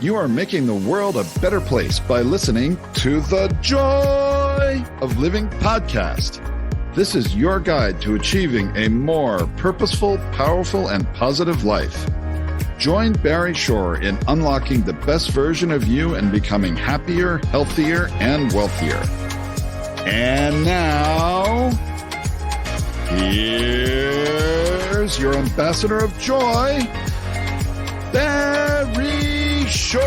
You are making the world a better place by listening to the Joy of Living podcast. This is your guide to achieving a more purposeful, powerful, and positive life. Join Barry Shore in unlocking the best version of you and becoming happier, healthier, and wealthier. And now, here's your ambassador of joy, Barry Shore.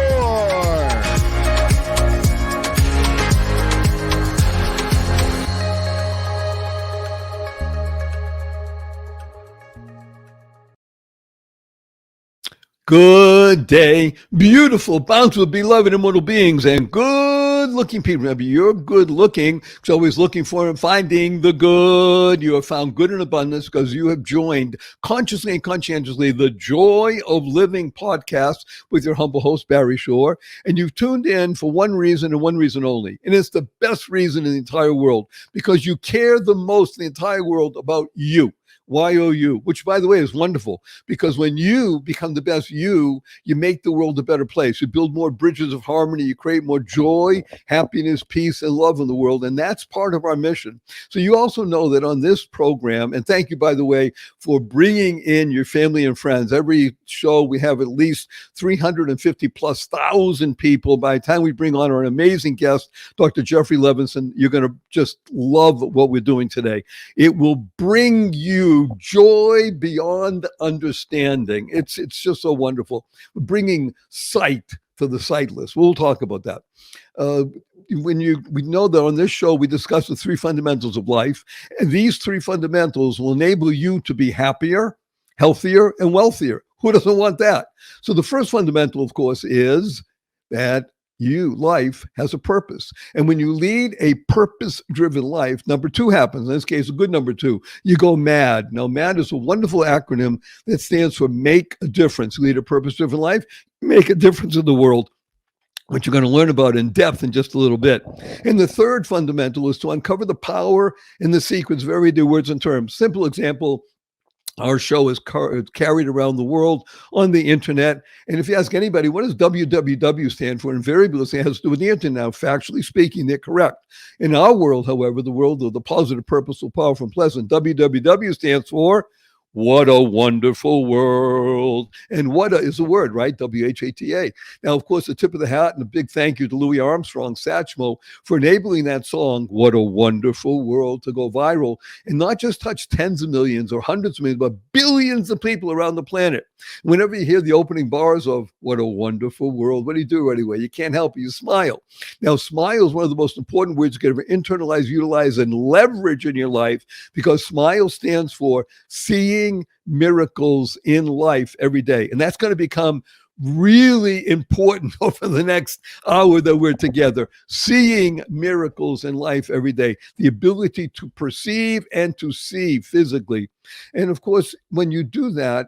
Good day, beautiful, bountiful, beloved, immortal beings, and good-looking people. Remember, you're good-looking, so always looking for and finding the good. You have found good in abundance because you have joined consciously and conscientiously the Joy of Living podcast with your humble host, Barry Shore. And you've tuned in for one reason and one reason only. And it's the best reason in the entire world because you care the most in the entire world about you. YOU, which, by the way, is wonderful because when you become the best you make the world a better place. You build more bridges of harmony. You create more joy, happiness, peace, and love in the world. And that's part of our mission. So you also know that on this program, and thank you, by the way, for bringing in your family and friends. Every show, we have at least 350,000+ people. By the time we bring on our amazing guest, Dr.Jeffery Levenson, you're going to just love what we're doing today. It will bring you joy beyond understanding. It's just so wonderful. We're bringing sight to the sightless. We'll talk about that. We know that on this show we discuss the three fundamentals of life, and these three fundamentals will enable you to be happier, healthier, and wealthier. Who doesn't want that? So the first fundamental, of course, is that life has a purpose. And when you lead a purpose-driven life, number two happens. In this case, a good number two, you go MAD. Now, MAD is a wonderful acronym that stands for Make a Difference. You lead a purpose-driven life, make a difference in the world, which you're going to learn about in depth in just a little bit. And the third fundamental is to uncover the power in the secrets of everyday words and terms. Simple example, our show is carried around the world on the internet. And if you ask anybody, what does www stand for? Invariably, it has to do with the internet. Now, factually speaking, they're correct. In our world, however, the world of the positive, purposeful, powerful, and pleasant, www stands for What a Wonderful World. And what is a word, right? WHATA. Now, of course, the tip of the hat and a big thank you to Louis Armstrong, Satchmo, for enabling that song, What a Wonderful World, to go viral and not just touch tens of millions or hundreds of millions, but billions of people around the planet. Whenever you hear the opening bars of What a Wonderful World, what do you do anyway? You can't help it. You smile. Now, smile is one of the most important words you can ever internalize, utilize, and leverage in your life because smile stands for seeing miracles in life every day. And that's going to become really important over the next hour that we're together. Seeing miracles in life every day, the ability to perceive and to see physically. And of course, when you do that,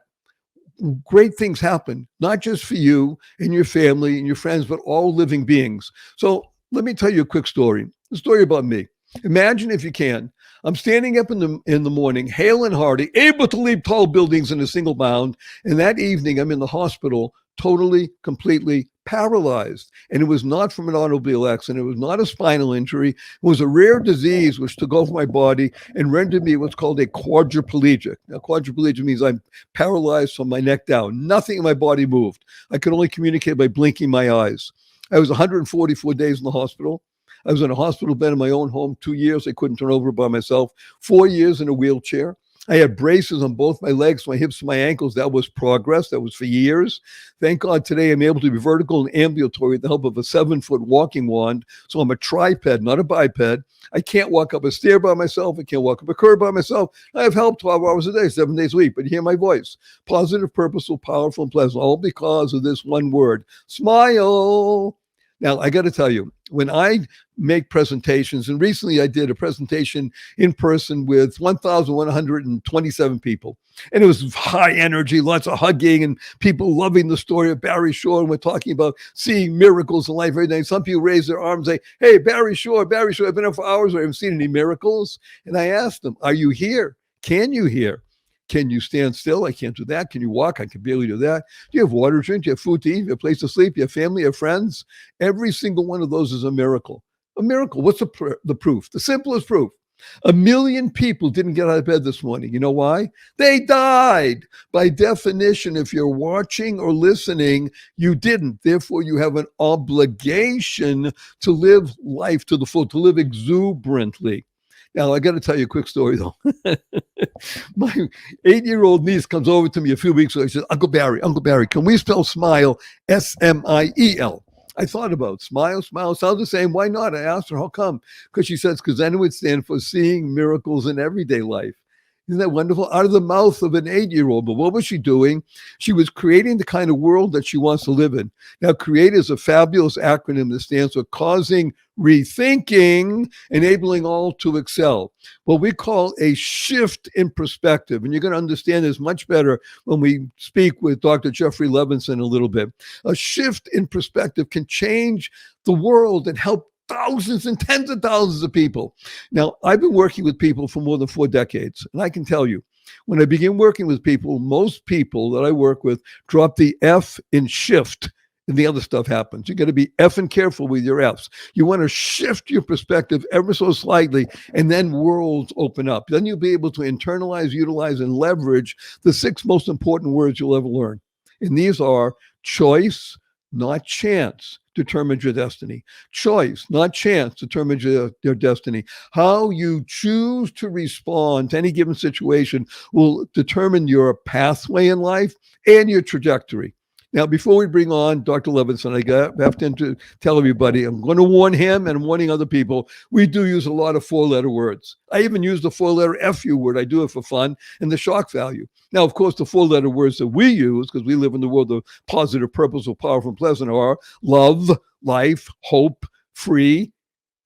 great things happen, not just for you and your family and your friends, but all living beings. So let me tell you a quick story, a story about me. Imagine, if you can, I'm standing up in the morning, hale and hearty, able to leap tall buildings in a single bound. And that evening, I'm in the hospital, totally, completely paralyzed. And it was not from an automobile accident. It was not a spinal injury. It was a rare disease which took over my body and rendered me what's called a quadriplegic. Now, quadriplegic means I'm paralyzed from my neck down. Nothing in my body moved. I could only communicate by blinking my eyes. I was 144 days in the hospital. I was in a hospital bed in my own home, 2 years. I couldn't turn over by myself. 4 years in a wheelchair. I had braces on both my legs, my hips, my ankles. That was progress. That was for years. Thank God today I'm able to be vertical and ambulatory with the help of a 7-foot walking wand. So I'm a triped, not a biped. I can't walk up a stair by myself. I can't walk up a curb by myself. I have help 12 hours a day, 7 days a week. But you hear my voice. Positive, purposeful, powerful, and pleasant. All because of this one word. Smile. Now, I got to tell you, when I make presentations, and recently I did a presentation in person with 1,127 people, and it was high energy, lots of hugging, and people loving the story of Barry Shore, and we're talking about seeing miracles in life every day. Some people raise their arms and say, hey, Barry Shore, I've been here for hours, I haven't seen any miracles. And I asked them, are you here? Can you hear? Can you stand still? I can't do that. Can you walk? I can barely do that. Do you have water to drink? Do you have food to eat? Do you have a place to sleep? Do you have family? Do you have friends? Every single one of those is a miracle. A miracle. What's the proof? The simplest proof. 1 million people didn't get out of bed this morning. You know why? They died. By definition, if you're watching or listening, you didn't. Therefore, you have an obligation to live life to the full, to live exuberantly. Now, I got to tell you a quick story, though. My 8-year-old niece comes over to me a few weeks ago. She says, Uncle Barry, can we spell smile S-M-I-E-L? I thought about smile sounds the same. Why not? I asked her, how come? Because she says, because then it would stand for seeing miracles in everyday life. Isn't that wonderful? Out of the mouth of an 8-year-old. But what was she doing? She was creating the kind of world that she wants to live in. Now, CREATE is a fabulous acronym that stands for causing rethinking, enabling all to excel. What we call a shift in perspective. And you're going to understand this much better when we speak with Dr. Jeffery Levenson a little bit. A shift in perspective can change the world and help thousands and tens of thousands of people. Now, I've been working with people for more than 4 decades, and I can tell you, when I begin working with people, most people that I work with drop the F in shift, and the other stuff happens. You got to be effing careful with your F's. You want to shift your perspective ever so slightly, and then worlds open up. Then you'll be able to internalize, utilize, and leverage the 6 most important words you'll ever learn. And these are choice, not chance, determines your destiny. Choice, not chance, determines your destiny. How you choose to respond to any given situation will determine your pathway in life and your trajectory. Now, before we bring on Dr. Levenson, I have to tell everybody, I'm going to warn him and I'm warning other people, we do use a lot of 4-letter words. I even use the 4-letter FU word. I do it for fun and the shock value. Now, of course, the 4-letter words that we use, because we live in the world of positive, purposeful, powerful, and pleasant, are love, life, hope, free,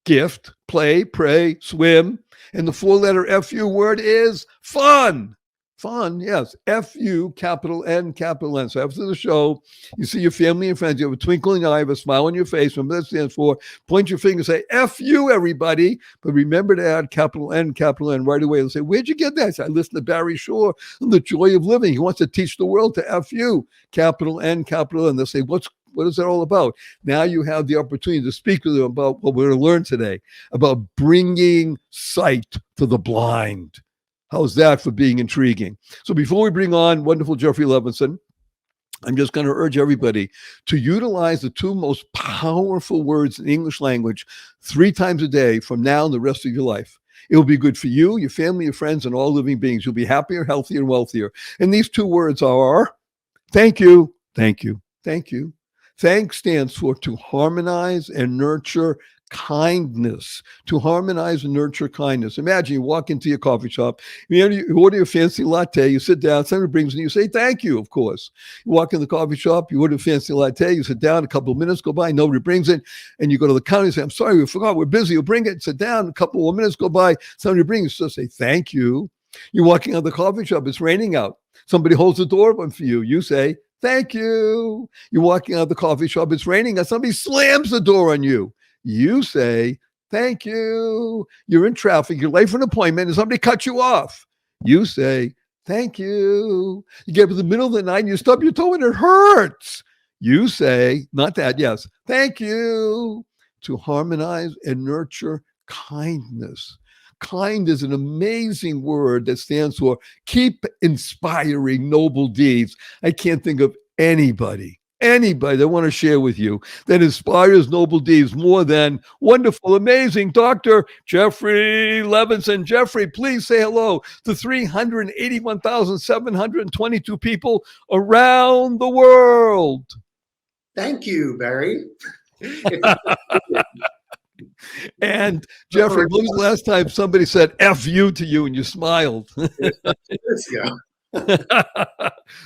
gift, play, pray, swim. And the 4-letter FU word is fun. Fun, yes. F-U, capital N, capital N. So after the show, you see your family and friends, you have a twinkle in your eye, have a smile on your face. Remember that stands for, point your finger, say, F-U, everybody. But remember to add capital N right away. They'll say, where'd you get that? I said, I listened to Barry Shore on The Joy of Living. He wants to teach the world to F-U, capital N, capital N. They'll say, what is that all about? Now you have the opportunity to speak to them about what we're going to learn today, about bringing sight to the blind. How's that for being intriguing? So before we bring on wonderful Jeffery Levenson, I'm just going to urge everybody to utilize the 2 most powerful words in the English language 3 times a day from now and the rest of your life. It will be good for you, your family, your friends, and all living beings. You'll be happier, healthier, and wealthier. And these 2 words are thank you, thank you, thank you. Thank stands for to harmonize and nurture kindness, to harmonize and nurture kindness. Imagine you walk into your coffee shop, you order your fancy latte, you sit down, somebody brings it, you say, thank you, of course. You walk in the coffee shop, you order a fancy latte, you sit down, a couple of minutes go by, nobody brings it, and you go to the counter, you say, I'm sorry, we forgot, we're busy, you bring it, sit down, a couple more minutes go by, somebody brings it, so say, thank you. You're walking out of the coffee shop, it's raining out, somebody holds the door open for you, you say, thank you. You're walking out of the coffee shop, it's raining out, somebody slams the door on you. You say, thank you. You're in traffic, you're late for an appointment, and somebody cuts you off. You say, thank you. You get up in the middle of the night and you stub your toe and it hurts. You say, not that, yes, thank you. To harmonize and nurture kindness. Kind is an amazing word that stands for keep inspiring noble deeds. I can't think of anybody that I want to share with you that inspires noble deeds more than wonderful, amazing Dr. Jeffery Levenson. Jeffery, please say hello to 381,722 people around the world. Thank you, Barry. And Jeffery, when was the last time somebody said F you to you and you smiled? Let's go.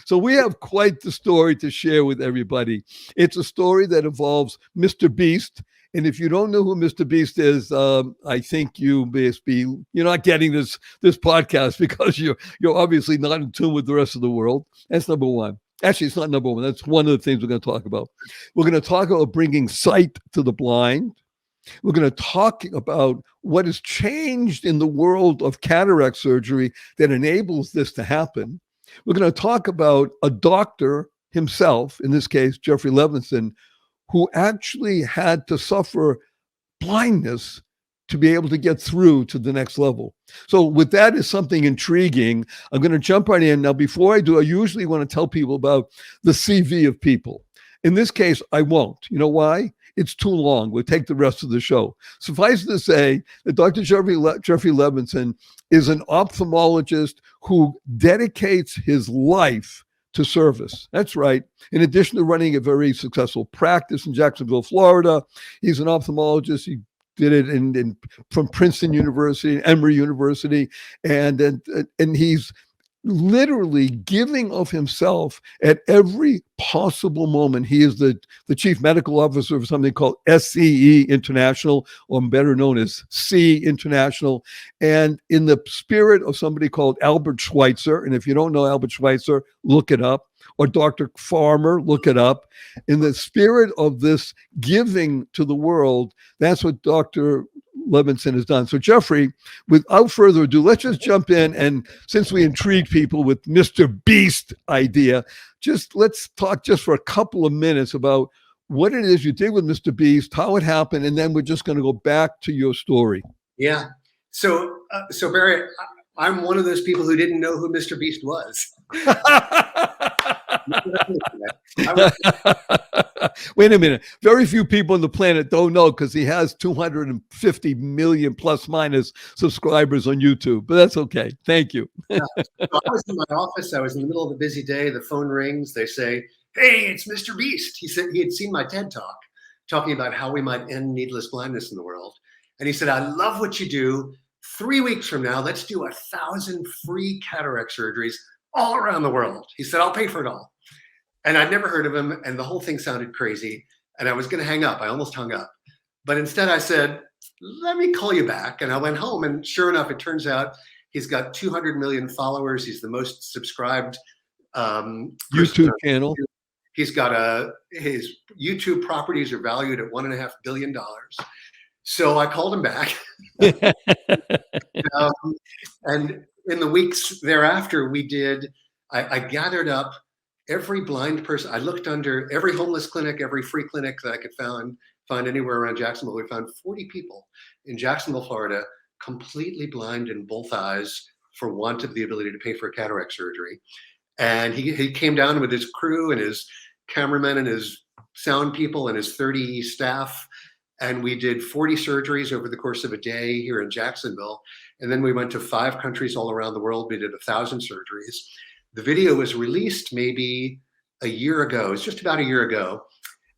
So we have quite the story to share with everybody. It's a story that involves Mr. Beast. And if you don't know who Mr. Beast is, I think you're not getting this podcast because you're obviously not in tune with the rest of the world. That's number one. Actually, it's not number one. That's one of the things we're going to talk about. We're going to talk about bringing sight to the blind. We're going to talk about what has changed in the world of cataract surgery that enables this to happen. We're going to talk about a doctor himself, in this case, Jeffrey Levenson, who actually had to suffer blindness to be able to get through to the next level. So with that is something intriguing. I'm going to jump right in. Now, before I do, I usually want to tell people about the CV of people. In this case, I won't. You know why? It's too long. We'll take the rest of the show. Suffice to say that Dr. Jeffrey Levenson is an ophthalmologist who dedicates his life to service. That's right. In addition to running a very successful practice in Jacksonville, Florida, he's an ophthalmologist. He did it from Princeton University, Emory University, and he's literally giving of himself at every possible moment. He is the chief medical officer of something called S.E.E. International, or better known as S.E.E. International. And in the spirit of somebody called Albert Schweitzer, and if you don't know Albert Schweitzer, look it up, or Dr. Farmer, look it up. In the spirit of this giving to the world, that's what Dr. Levenson has done. So Jeffrey, without further ado, let's just jump in. And since we intrigued people with Mr. Beast idea, let's talk just for a couple of minutes about what it is you did with Mr. Beast, how it happened, and then we're just going to go back to your story. Yeah. So Barry, I'm one of those people who didn't know who Mr. Beast was. Wait a minute. Very few people on the planet don't know, because he has 250 million plus minus subscribers on YouTube, but that's okay. Thank you. So I was in my office. I was in the middle of a busy day. The phone rings. They say, "Hey, it's Mr. Beast." He said he had seen my TED Talk talking about how we might end needless blindness in the world. And he said, "I love what you do. 3 weeks from now, let's do 1,000 free cataract surgeries all around the world." He said, "I'll pay for it all." And I'd never heard of him, and the whole thing sounded crazy. And I was going to hang up. I almost hung up. But instead I said, "Let me call you back." And I went home, and sure enough, it turns out he's got 200 million followers. He's the most subscribed YouTube channel. He's got his YouTube properties are valued at $1.5 billion. So I called him back. And in the weeks thereafter, I gathered up every blind person. I looked under every homeless clinic, every free clinic that I could find anywhere around Jacksonville. We found 40 people in Jacksonville, Florida, completely blind in both eyes for want of the ability to pay for cataract surgery. And he came down with his crew and his cameramen and his sound people and his 30 staff. And we did 40 surgeries over the course of a day here in Jacksonville. And then we went to 5 countries all around the world. We did 1,000 surgeries. The video was released maybe a year ago. It's just about a year ago.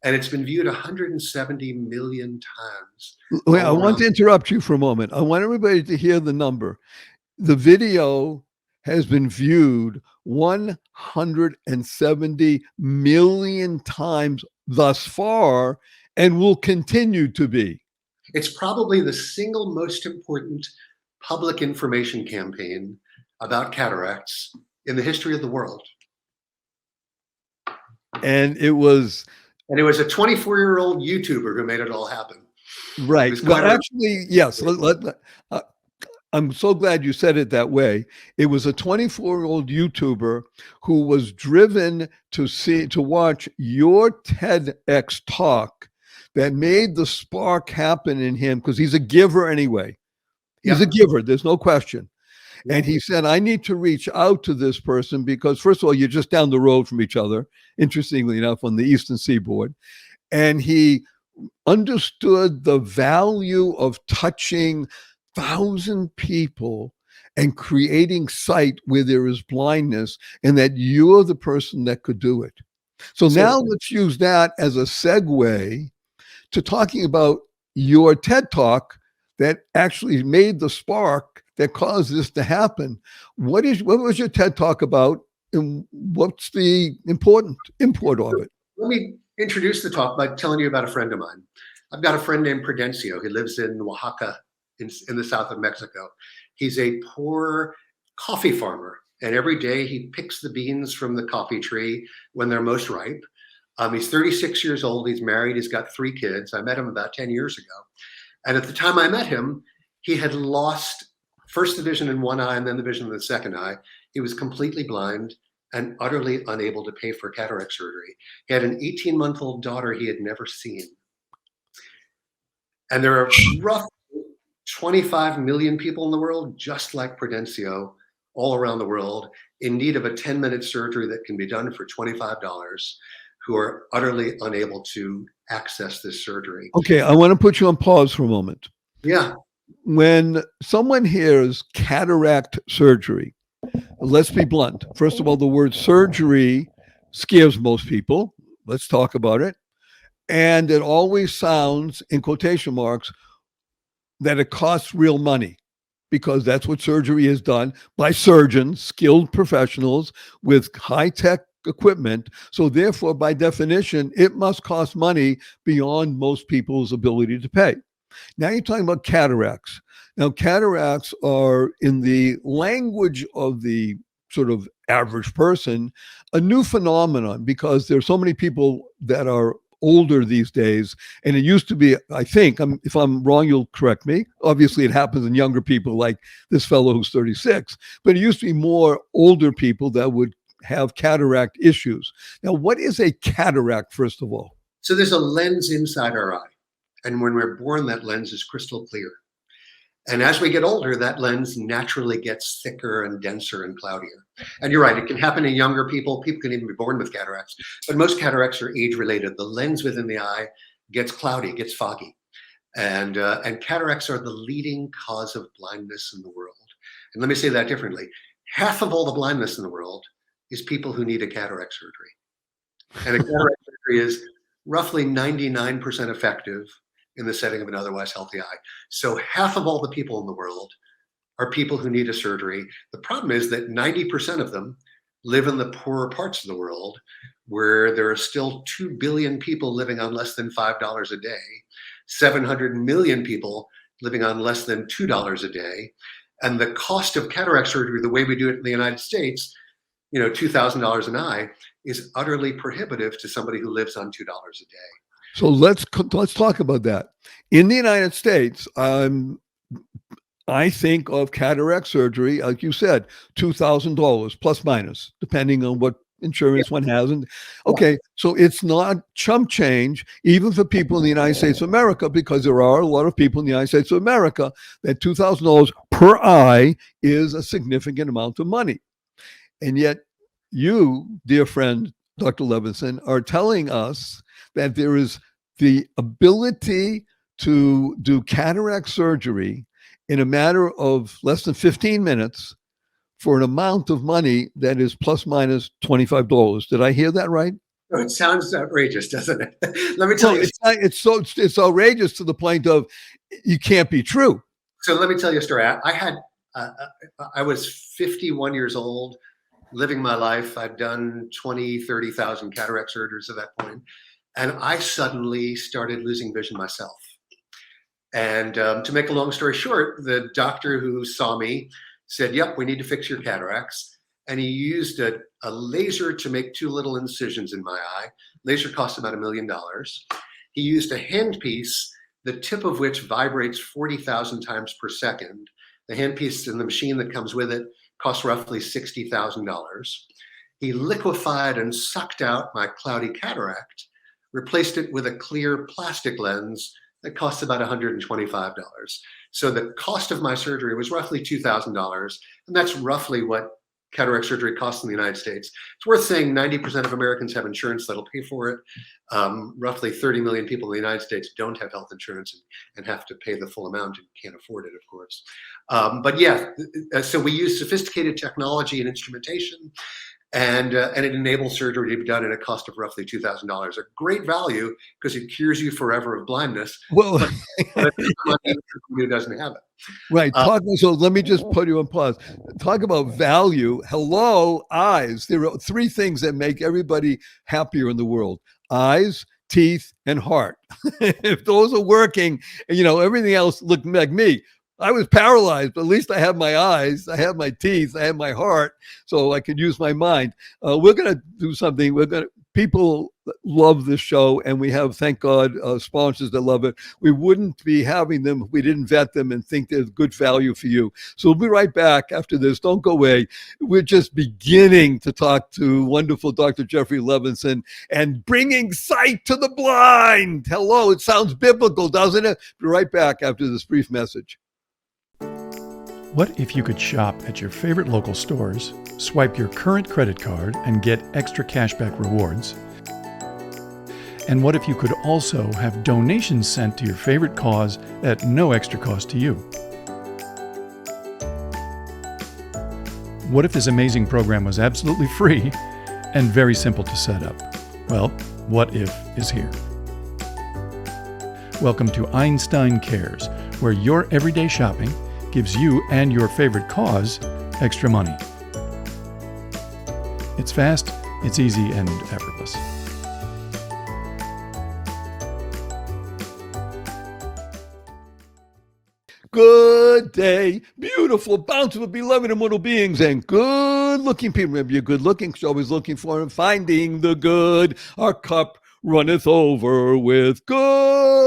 And it's been viewed 170 million times. Wait, I want to interrupt you for a moment. I want everybody to hear the number. The video has been viewed 170 million times thus far, and will continue to be. It's probably the single most important public information campaign about cataracts in the history of the world. And it was a 24-year-old YouTuber who made it all happen. Right. Well, actually, yes. I'm so glad you said it that way. It was a 24-year-old YouTuber who was driven to watch your TEDx talk that made the spark happen in him, because he's a giver anyway. He's a giver. There's no question. And he said, I need to reach out to this person because, first of all, you're just down the road from each other, interestingly enough, on the Eastern Seaboard. And he understood the value of touching 1,000 people and creating sight where there is blindness, and that you're the person that could do it. So now let's use that as a segue to talking about your TED Talk that actually made the spark that caused this to happen. What was your TED Talk about, and what's the important import of it? Let me introduce the talk by telling you about a friend of mine. I've got a friend named Prudencio. He lives in Oaxaca in the south of Mexico. He's a poor coffee farmer, and every day he picks the beans from the coffee tree when they're most ripe. He's 36 years old. He's married. He's got 3 kids. I met him about 10 years ago. And at the time I met him, he had lost first the vision in one eye and then the vision in the second eye. He was completely blind and utterly unable to pay for cataract surgery. He had an 18-month-old daughter he had never seen. And there are roughly 25 million people in the world, just like Prudencio, all around the world, in need of a 10-minute surgery that can be done for $25, who are utterly unable to access this surgery. Okay, I want to put you on pause for a moment. Yeah. When someone hears cataract surgery, let's be blunt. First of all, the word surgery scares most people. Let's talk about it. And it always sounds, in quotation marks, that it costs real money, because that's what surgery is done by surgeons, skilled professionals with high-tech equipment. So therefore, by definition, it must cost money beyond most people's ability to pay. Now you're talking about cataracts. Now, cataracts are, in the language of the sort of average person, a new phenomenon, because there's so many people that are older these days. And it used to be, I think, if I'm wrong, you'll correct me. Obviously, it happens in younger people like this fellow who's 36. But it used to be more older people that would have cataract issues. Now, what is a cataract, first of all? So there's a lens inside our eye. And when we're born, that lens is crystal clear. And as we get older, that lens naturally gets thicker and denser and cloudier. And you're right, it can happen in younger people. People can even be born with cataracts. But most cataracts are age-related. The lens within the eye gets cloudy, gets foggy. And cataracts are the leading cause of blindness in the world. And let me say that differently. Half of all the blindness in the world is people who need a cataract surgery. And a cataract surgery is roughly 99% effective in the setting of an otherwise healthy eye. So half of all the people in the world are people who need a surgery. The problem is that 90% of them live in the poorer parts of the world, where there are still 2 billion people living on less than $5 a day, 700 million people living on less than $2 a day. And the cost of cataract surgery, the way we do it in the United States, $2,000 an eye, is utterly prohibitive to somebody who lives on $2 a day. So let's talk about that. In the United States, I think of cataract surgery, like you said, $2,000 plus minus, depending on what insurance one has. And okay, so it's not chump change, even for people in the United States of America, because there are a lot of people in the United States of America that $2,000 per eye is a significant amount of money. And yet you, dear friend, Dr. Levenson, are telling us that there is the ability to do cataract surgery in a matter of less than 15 minutes for an amount of money that is plus minus $25. Did I hear that right? Oh, it sounds outrageous, doesn't it? Let me tell you. It's outrageous to the point of you can't be true. So let me tell you a story. I was 51 years old, living my life. I'd done 20, 30,000 cataract surgeries at that point. And I suddenly started losing vision myself. And to make a long story short, the doctor who saw me said, yep, we need to fix your cataracts. And he used a laser to make 2 little incisions in my eye. Laser cost about $1 million. He used a handpiece, the tip of which vibrates 40,000 times per second. The handpiece and the machine that comes with it cost roughly $60,000. He liquefied and sucked out my cloudy cataract, replaced it with a clear plastic lens that costs about $125. So the cost of my surgery was roughly $2,000, and that's roughly what cataract surgery costs in the United States. It's worth saying 90% of Americans have insurance that'll pay for it. Roughly 30 million people in the United States don't have health insurance and have to pay the full amount and can't afford it, of course. But yeah, so we use sophisticated technology and instrumentation, and it enables surgery to be done at a cost of roughly $2,000. A great value because it cures you forever of blindness. Well, but who doesn't have it. Right. So let me just put you on pause. Talk about value. Hello, eyes. There are 3 things that make everybody happier in the world: eyes, teeth, and heart. If those are working, everything else looked like me. I was paralyzed, but at least I have my eyes, I have my teeth, I have my heart, so I could use my mind. We're going to do something. We're going to people love this show, and we have, thank God, sponsors that love it. We wouldn't be having them if we didn't vet them and think there's good value for you. So we'll be right back after this. Don't go away. We're just beginning to talk to wonderful Dr. Jeffery Levenson and bringing sight to the blind. Hello, it sounds biblical, doesn't it? Be right back after this brief message. What if you could shop at your favorite local stores, swipe your current credit card, and get extra cashback rewards? And what if you could also have donations sent to your favorite cause at no extra cost to you? What if this amazing program was absolutely free and very simple to set up? Well, What If is here. Welcome to Einstein Cares, where your everyday shopping gives you and your favorite cause extra money. It's fast, it's easy, and effortless. Good day, beautiful, bountiful, beloved, immortal beings, and good-looking people. Remember, you're good-looking, so always looking for and finding the good. Our cup runneth over with good.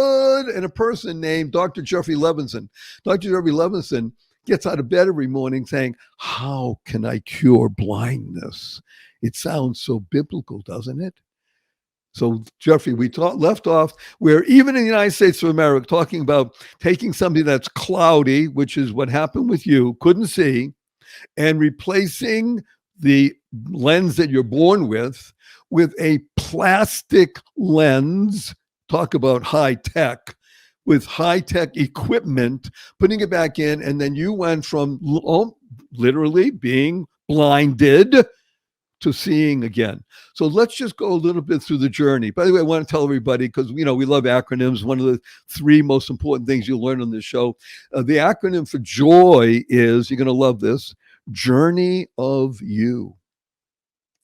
And a person named Dr. Jeffery Levenson. Dr. Jeffery Levenson gets out of bed every morning saying, how can I cure blindness? It sounds so biblical, doesn't it? So, Jeffrey, we left off where even in the United States of America, talking about taking something that's cloudy, which is what happened with you, couldn't see, and replacing the lens that you're born with a plastic lens. Talk about high tech, with high tech equipment, putting it back in. And then you went from literally being blinded to seeing again. So let's just go a little bit through the journey. By the way, I want to tell everybody, because we love acronyms. One of the three most important things you'll learn on this show. The acronym for joy is, you're going to love this, Journey of You.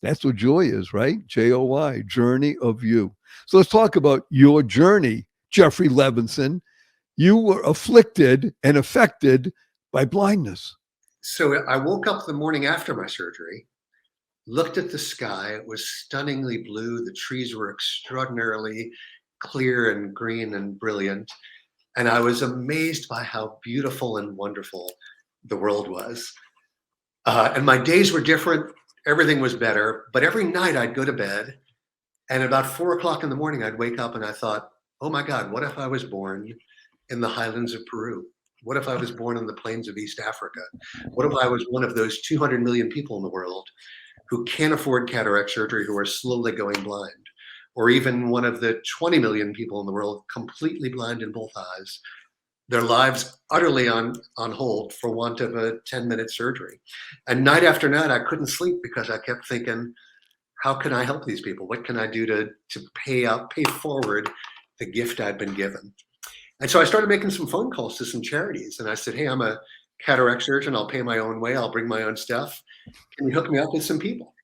That's what joy is, right? Joy, Journey of You. So let's talk about your journey, Jeffery Levenson. You were afflicted and affected by blindness. So I woke up the morning after my surgery, looked at the sky. It was stunningly blue. The trees were extraordinarily clear and green and brilliant. And I was amazed by how beautiful and wonderful the world was. And my days were different. Everything was better. But every night I'd go to bed, and about 4 o'clock in the morning, I'd wake up and I thought, oh my God, what if I was born in the highlands of Peru? What if I was born in the plains of East Africa? What if I was one of those 200 million people in the world who can't afford cataract surgery, who are slowly going blind? Or even one of the 20 million people in the world completely blind in both eyes, their lives utterly on hold for want of a 10-minute surgery. And night after night, I couldn't sleep because I kept thinking, how can I help these people? What can I do to pay forward the gift I'd been given? And so I started making some phone calls to some charities. And I said, hey, I'm a cataract surgeon. I'll pay my own way. I'll bring my own stuff. Can you hook me up with some people?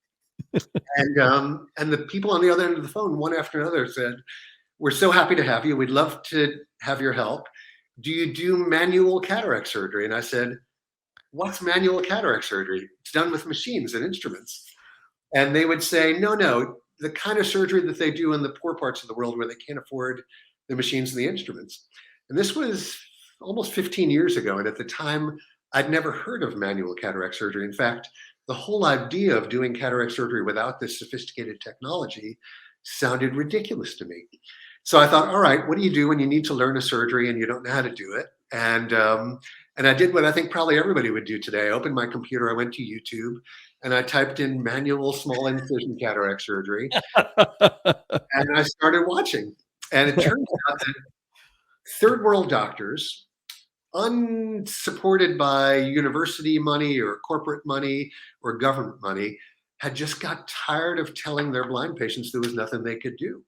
And the people on the other end of the phone, one after another, said, we're so happy to have you. We'd love to have your help. Do you do manual cataract surgery? And I said, what's manual cataract surgery? It's done with machines and instruments. And they would say, no, the kind of surgery that they do in the poor parts of the world where they can't afford the machines and the instruments. And this was almost 15 years ago. And at the time, I'd never heard of manual cataract surgery. In fact, the whole idea of doing cataract surgery without this sophisticated technology sounded ridiculous to me. So I thought, all right, what do you do when you need to learn a surgery and you don't know how to do it? And I did what I think probably everybody would do today. I opened my computer, I went to YouTube, and I typed in manual small incision cataract surgery. And I started watching. And it turns out that third world doctors, unsupported by university money or corporate money or government money, had just got tired of telling their blind patients there was nothing they could do.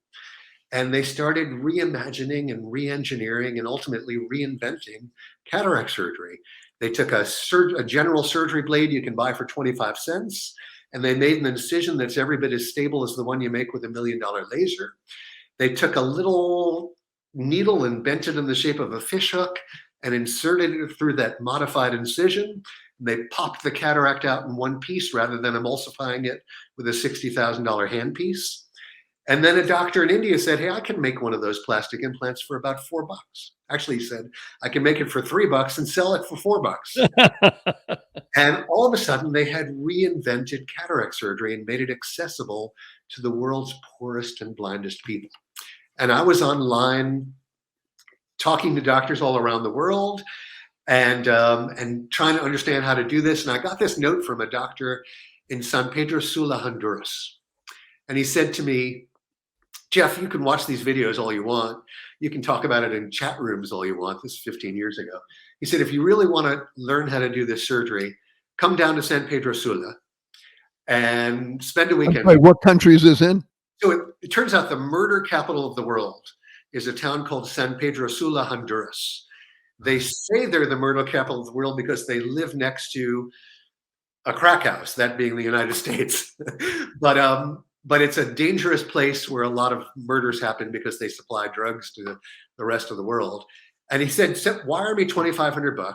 And they started reimagining and re-engineering and ultimately reinventing cataract surgery. They took a general surgery blade you can buy for 25 cents, and they made an incision that's every bit as stable as the one you make with $1 million laser. They took a little needle and bent it in the shape of a fish hook and inserted it through that modified incision. They popped the cataract out in one piece rather than emulsifying it with a $60,000 handpiece. And then a doctor in India said, hey, I can make one of those plastic implants for about $4. Actually, he said, I can make it for $3 and sell it for $4. And all of a sudden, they had reinvented cataract surgery and made it accessible to the world's poorest and blindest people. And I was online talking to doctors all around the world and trying to understand how to do this. And I got this note from a doctor in San Pedro Sula, Honduras. And he said to me, Jeff, you can watch these videos all you want. You can talk about it in chat rooms all you want. This is 15 years ago. He said, if you really want to learn how to do this surgery, come down to San Pedro Sula and spend a weekend. Wait, what country is this in? So it turns out the murder capital of the world is a town called San Pedro Sula, Honduras. They say they're the murder capital of the world because they live next to a crack house, that being the United States. But it's a dangerous place where a lot of murders happen because they supply drugs to the rest of the world. And he said, wire me $2,500.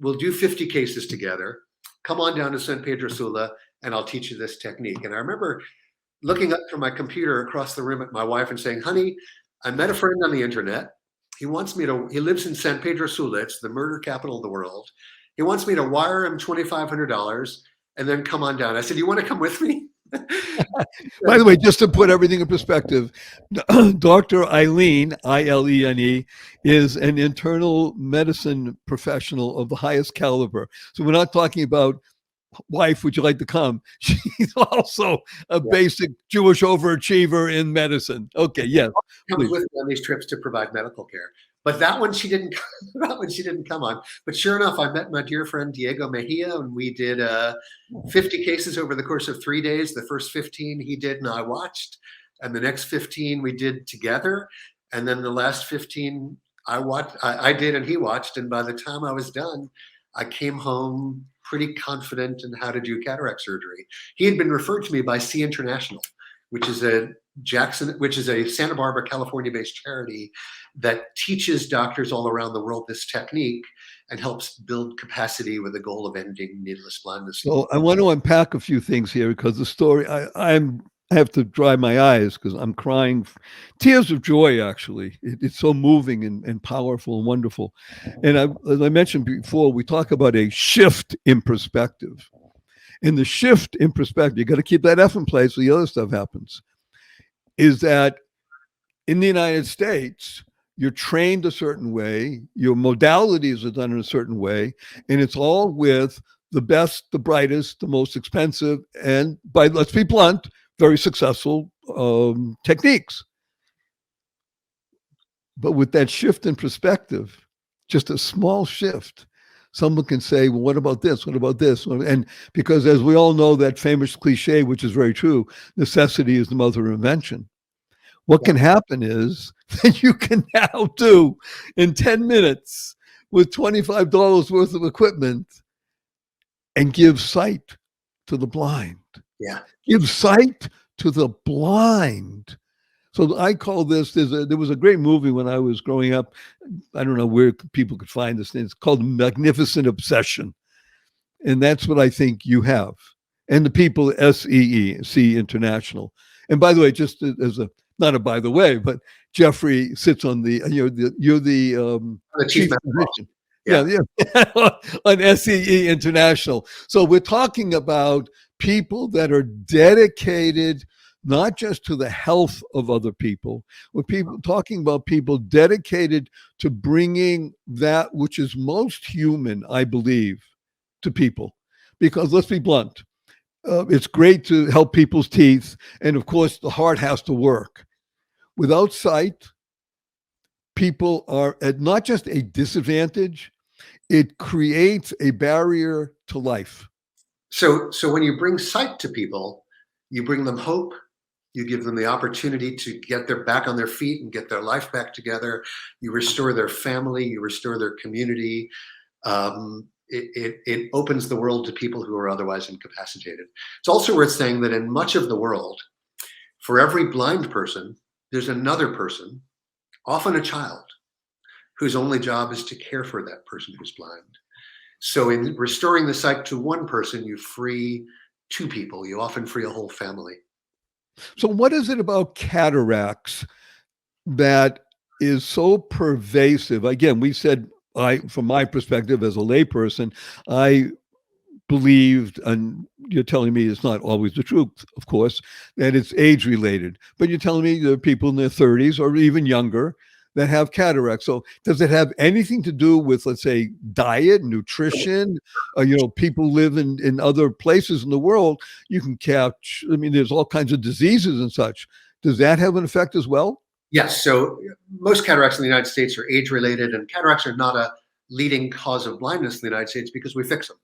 We'll do 50 cases together. Come on down to San Pedro Sula and I'll teach you this technique. And I remember looking up from my computer across the room at my wife and saying, honey, I met a friend on the internet. He lives in San Pedro Sula. It's the murder capital of the world. He wants me to wire him $2,500 and then come on down. I said, you want to come with me? By the way, just to put everything in perspective, Dr. Eileen, I-L-E-N-E, is an internal medicine professional of the highest caliber. So we're not talking about, wife, would you like to come? She's also a basic Jewish overachiever in medicine. Okay, yes. Comes with me on these trips to provide medical care. But that one she didn't. That one she didn't come on. But sure enough, I met my dear friend Diego Mejia, and we did 50 cases over the course of 3 days. The first 15 he did, and I watched, and the next 15 we did together, and then the last 15 I did, and he watched. And by the time I was done, I came home pretty confident in how to do cataract surgery. He had been referred to me by S.E.E. International, which is a Santa Barbara, California-based charity that teaches doctors all around the world this technique and helps build capacity with the goal of ending needless blindness. So I want to unpack a few things here because the story, I have to dry my eyes because I'm crying tears of joy, actually. It's so moving and powerful and wonderful. And as I mentioned before, we talk about a shift in perspective. And the shift in perspective, you got to keep that F in place so the other stuff happens, is that in the United States, you're trained a certain way, your modalities are done in a certain way, and it's all with the best, the brightest, the most expensive, and let's be blunt, very successful techniques. But with that shift in perspective, just a small shift, someone can say, well, what about this? What about this? And because as we all know, that famous cliche, which is very true, necessity is the mother of invention. What can happen is that you can now do in 10 minutes with $25 worth of equipment and give sight to the blind. Yeah. Give sight to the blind. So I call this, there was a great movie when I was growing up. I don't know where people could find this thing. It's called Magnificent Obsession. And that's what I think you have. And the people at S.E.E., S.E.E. International. And by the way, just as not a by the way, but Jeffrey sits on the, you're the chief physician. Yeah. On S.E.E. International. So we're talking about people that are dedicated not just to the health of other people. We're talking about people dedicated to bringing that which is most human, I believe, to people. Because let's be blunt, it's great to help people's teeth, and of course, the heart has to work. Without sight, people are at not just a disadvantage, it creates a barrier to life. So when you bring sight to people, you bring them hope. You give them the opportunity to get back on their feet and get their life back together. You restore their family. You restore their community. It opens the world to people who are otherwise incapacitated. It's also worth saying that in much of the world, for every blind person, there's another person, often a child, whose only job is to care for that person who's blind. So in restoring the sight to one person, you free two people. You often free a whole family. So what is it about cataracts that is so pervasive? Again, we said, from my perspective as a layperson, I believed, and you're telling me it's not always the truth, of course, that it's age related. But you're telling me there are people in their 30s or even younger that have cataracts. So does it have anything to do with, let's say, diet, nutrition? People live in other places in the world. You can catch, I mean, there's all kinds of diseases and such. Does that have an effect as well? Yes. So most cataracts in the United States are age related, and cataracts are not a leading cause of blindness in the United States because we fix them.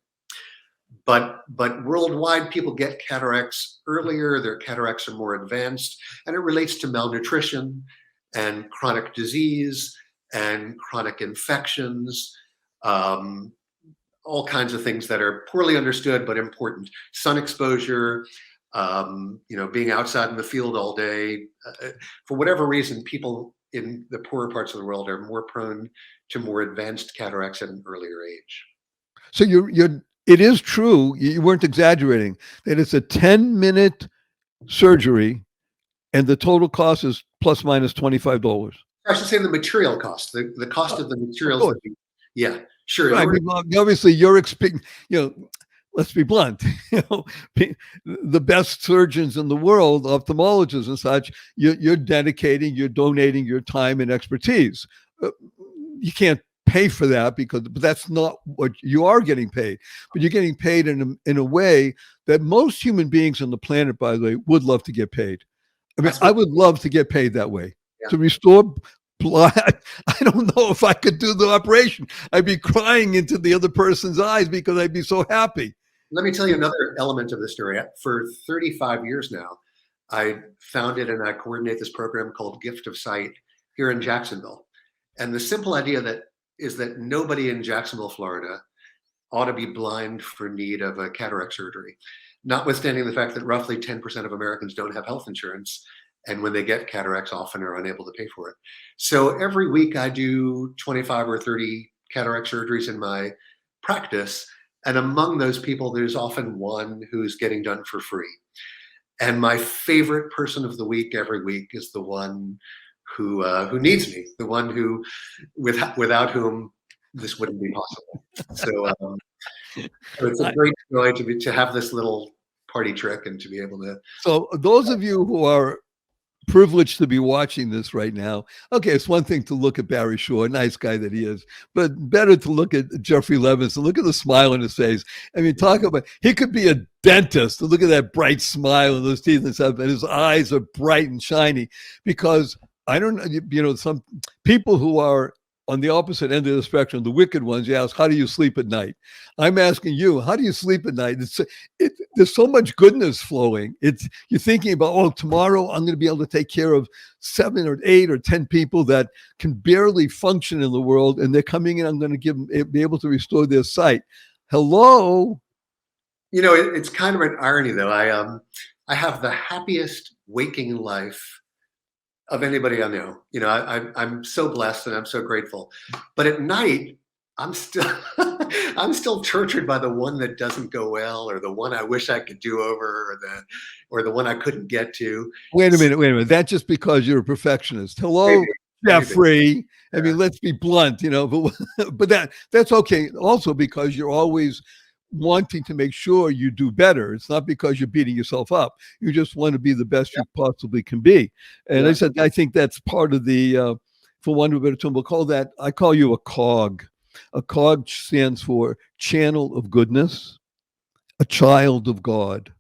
But worldwide, people get cataracts earlier. Their cataracts are more advanced, and it relates to malnutrition and chronic disease and chronic infections, all kinds of things that are poorly understood but important. Sun exposure, being outside in the field all day. For whatever reason, people in the poorer parts of the world are more prone to more advanced cataracts at an earlier age. So it is true, you weren't exaggerating, that it's a 10-minute surgery and the total cost is plus minus $25. I should say the material cost, the cost of the materials. Yeah, sure. Right. Obviously, let's be blunt. The best surgeons in the world, ophthalmologists and such, you're donating your time and expertise. You can't pay for that but that's not what you are getting paid. But you're getting paid in a way that most human beings on the planet, by the way, would love to get paid. I mean, I would love to get paid that way to restore blood. I don't know if I could do the operation. I'd be crying into the other person's eyes because I'd be so happy. Let me tell you another element of the story. For 35 years now, I founded and I coordinate this program called Gift of Sight here in Jacksonville. And the simple idea is that nobody in Jacksonville, Florida, ought to be blind for need of a cataract surgery, notwithstanding the fact that roughly 10% of Americans don't have health insurance, and when they get cataracts, often are unable to pay for it. So every week I do 25 or 30 cataract surgeries in my practice, and among those people, there's often one who's getting done for free. And my favorite person of the week every week is the one who needs me, the one who, without whom this wouldn't be possible. So it's a great joy to have this little party trick and to be able to. So those of you who are privileged to be watching this right now, okay, it's one thing to look at Barry Shore, nice guy that he is, but better to look at Jeffrey Levenson. Look at the smile on his face. I mean, talk about, he could be a dentist. Look at that bright smile and those teeth and stuff, and his eyes are bright and shiny. Because I don't know, some people who are on the opposite end of the spectrum, the wicked ones, you ask, how do you sleep at night? I'm asking you, how do you sleep at night? There's so much goodness flowing. You're thinking about, tomorrow I'm going to be able to take care of 7 or 8 or 10 people that can barely function in the world, and they're coming in, I'm going to be able to restore their sight. Hello? It's kind of an irony, though. I have the happiest waking life of anybody I know. I'm so blessed and I'm so grateful. But at night, I'm still tortured by the one that doesn't go well, or the one I wish I could do over, or the one I couldn't get to. Wait a minute. That's just because you're a perfectionist. Hello, Jeffrey. I mean, let's be blunt, but that's okay. Also, because you're always wanting to make sure you do better. It's not because you're beating yourself up. You just want to be the best you possibly can be. And I said, I think that's part of the, for one of a better term, I call you a cog. A cog stands for channel of goodness, a child of God.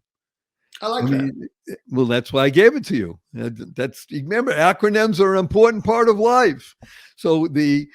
I like that. Well, that's why I gave it to you. Remember, acronyms are an important part of life. So the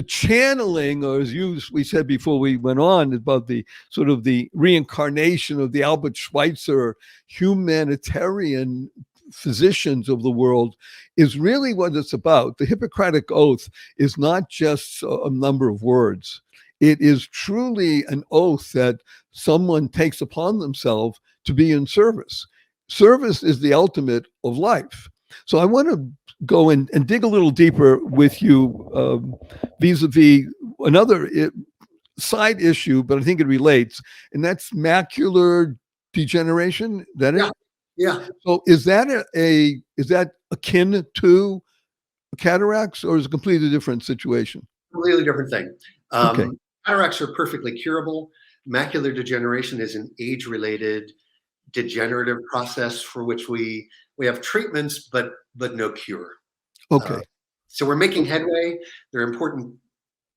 channeling, or as we said before we went on, about the sort of the reincarnation of the Albert Schweitzer humanitarian physicians of the world, is really what it's about. The Hippocratic Oath is not just a number of words. It is truly an oath that someone takes upon themselves to be in service. Service is the ultimate of life. So I want to go and dig a little deeper with you vis-a-vis another side issue, but I think it relates, and that's macular degeneration. That is? Yeah, So is that is that akin to cataracts, or is it a completely different situation? completely different thing. Okay. Cataracts are perfectly curable. Macular degeneration is an age-related degenerative process for which we have treatments, but no cure. Uh, Okay. so we're making headway. There are important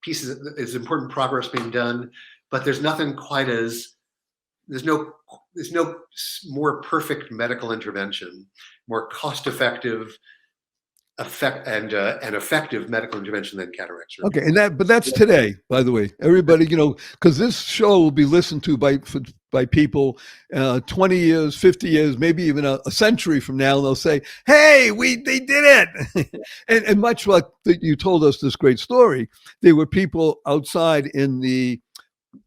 pieces. There's important progress being done, but there's nothing quite as there's no more perfect medical intervention, more cost-effective and effective medical intervention than cataract Okay, surgery. but that's today, by the way. Everybody, because this show will be listened to by people 20 years, 50 years, maybe even a century from now, and they'll say, "Hey, they did it!" and much like that, you told us this great story. There were people outside in the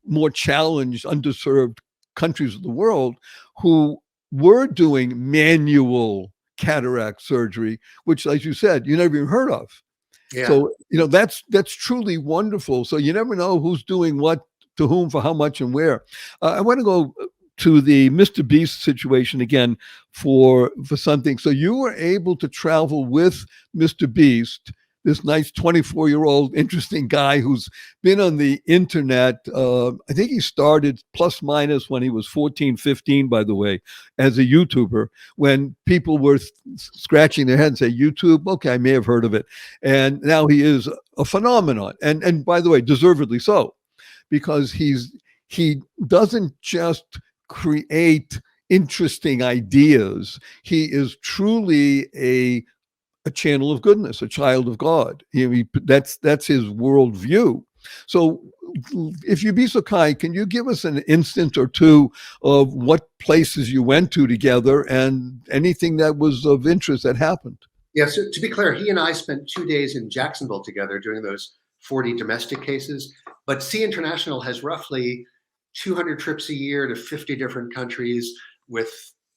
more challenged, underserved countries of the world who were doing manual cataract surgery, which, as you said, you never even heard of. Yeah. So, that's truly wonderful. So you never know who's doing what to whom for how much and where. I want to go to the Mr. Beast situation again for something. So you were able to travel with Mr. Beast, this nice 24-year-old interesting guy who's been on the internet. I think he started plus minus when he was 14, 15, by the way, as a YouTuber, when people were scratching their head and say, YouTube, okay, I may have heard of it. And now he is a phenomenon. And by the way, deservedly so, because he doesn't just create interesting ideas. He is truly a channel of goodness, a child of God. That's his worldview. So, if you be so kind, can you give us an instant or two of what places you went to together and anything that was of interest that happened? Yeah, so to be clear, he and I spent 2 days in Jacksonville together doing those 40 domestic cases. But C International has roughly 200 trips a year to 50 different countries with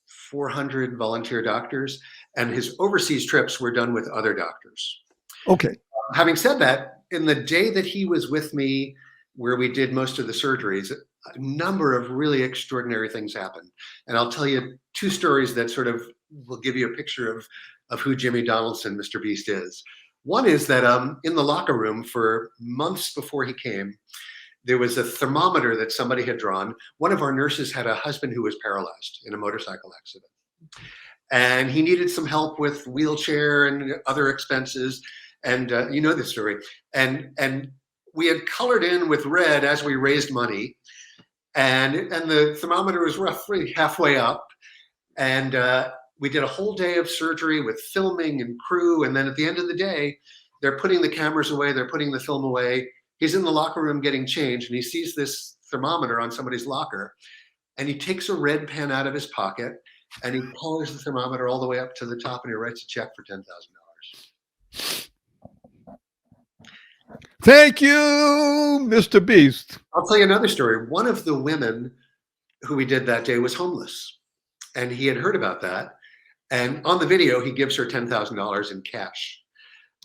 400 volunteer doctors. And his overseas trips were done with other doctors. Okay. Having said that, in the day that he was with me, where we did most of the surgeries, a number of really extraordinary things happened. And I'll tell you two stories that sort of will give you a picture of who Jimmy Donaldson, Mr. Beast, is. One is that in the locker room for months before he came, there was a thermometer that somebody had drawn. One of our nurses had a husband who was paralyzed in a motorcycle accident. And he needed some help with wheelchair and other expenses. And you know the story. And we had colored in with red as we raised money. And the thermometer was roughly halfway up. And we did a whole day of surgery with filming and crew. And then at the end of the day, they're putting the cameras away. They're putting the film away. He's in the locker room getting changed. And he sees this thermometer on somebody's locker. And he takes a red pen out of his pocket. And he pulls the thermometer all the way up to the top. And he writes a check for $10,000. Thank you, Mr. Beast. I'll tell you another story. One of the women who we did that day was homeless. And he had heard about that. And on the video, he gives her $10,000 in cash.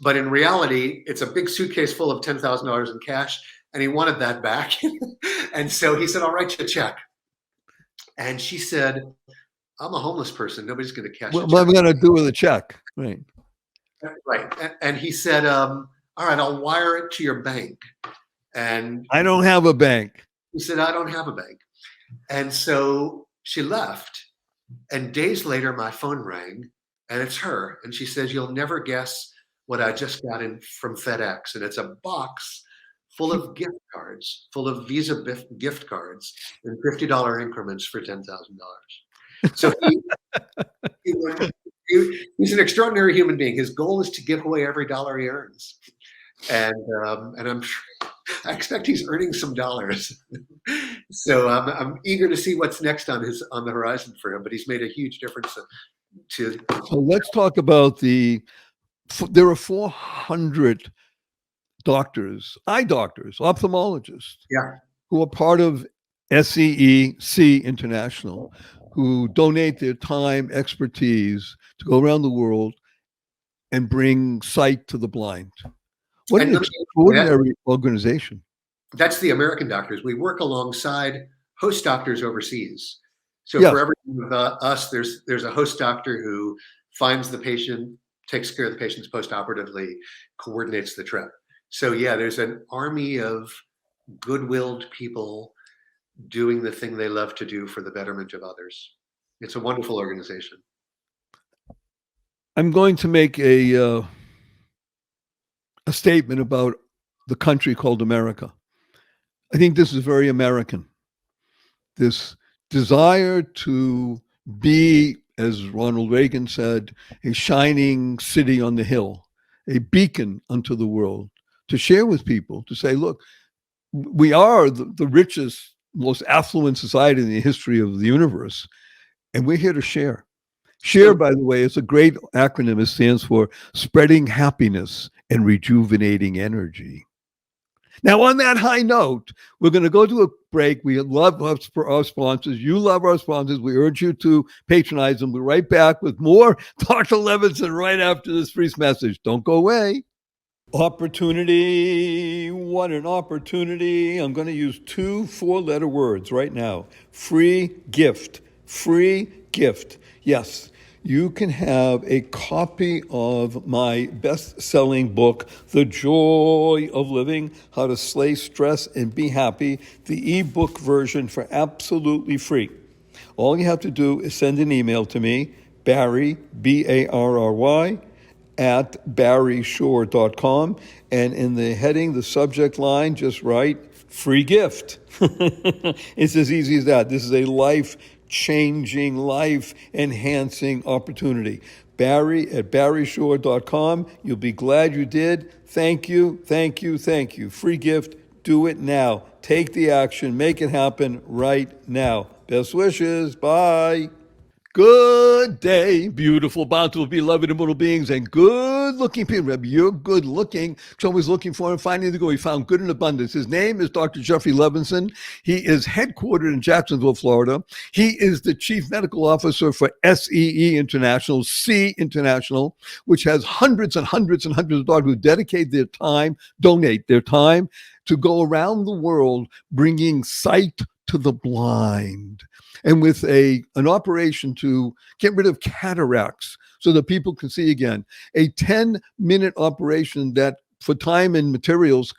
But in reality, it's a big suitcase full of $10,000 in cash. And he wanted that back. And so he said, I'll write you a check. And she said, I'm a homeless person. Nobody's going to cash a check. What am I going to do with a check? Right. Right. And he said, all right, I'll wire it to your bank. And I don't have a bank. He said, I don't have a bank. And so she left. And days later, my phone rang, and it's her. And she says, you'll never guess what I just got in from FedEx. And it's a box full of gift cards, full of Visa gift cards in $50 increments for $10,000. So he's an extraordinary human being. His goal is to give away every dollar he earns. And I'm sure, I expect he's earning some dollars. So I'm eager to see what's next on the horizon for him. But he's made a huge difference to. So let's talk about there are 400 doctors, eye doctors, ophthalmologists, who are part of S.E.E. International, who donate their time, expertise to go around the world and bring sight to the blind. What an extraordinary organization. That's the American doctors. We work alongside host doctors overseas. So Yes. for every one of us, there's a host doctor who finds the patient, takes care of the patients post-operatively, coordinates the trip. So yeah, there's an army of good-willed people doing the thing they love to do for the betterment of others. It's a wonderful organization. I'm going to make a statement about the country called America. I think this is very American. This desire to be, as Ronald Reagan said, a shining city on the hill, a beacon unto the world, to share with people, to say, look, we are the richest, most affluent society in the history of the universe, and we're here to share. SHARE, by the way, is a great acronym. It stands for Spreading Happiness and Rejuvenating Energy. Now, on that high note, we're going to go to a break. We love our sponsors. You love our sponsors. We urge you to patronize them. We're right back with more Dr. Levenson right after this brief message. Don't go away. Opportunity. What an opportunity. I'm going to use 2 4-letter words right now. Free gift. Free gift. Yes, you can have a copy of my best-selling book, The Joy of Living, How to Slay Stress and Be Happy, the ebook version for absolutely free. All you have to do is send an email to me, Barry, Barry, at barryshore.com, and in the heading, the subject line, just write free gift. It's as easy as that. This is a life-changing, life-enhancing opportunity. Barry at barryshore.com. You'll be glad you did. Thank you, thank you, thank you. Free gift. Do it now. Take the action. Make it happen right now. Best wishes. Bye. Good day, beautiful, bountiful, beloved, immortal beings, and good-looking people. Remember, you're good-looking. Someone's looking for him, finding the goal. He found good in abundance. His name is Dr. Jeffery Levenson. He is headquartered in Jacksonville, Florida. He is the Chief Medical Officer for S.E.E. International, S.E.E. International, which has hundreds and hundreds and hundreds of doctors who dedicate their time, donate their time to go around the world bringing sight to the blind. And with an operation to get rid of cataracts so that people can see again, a 10-minute operation that for time and materials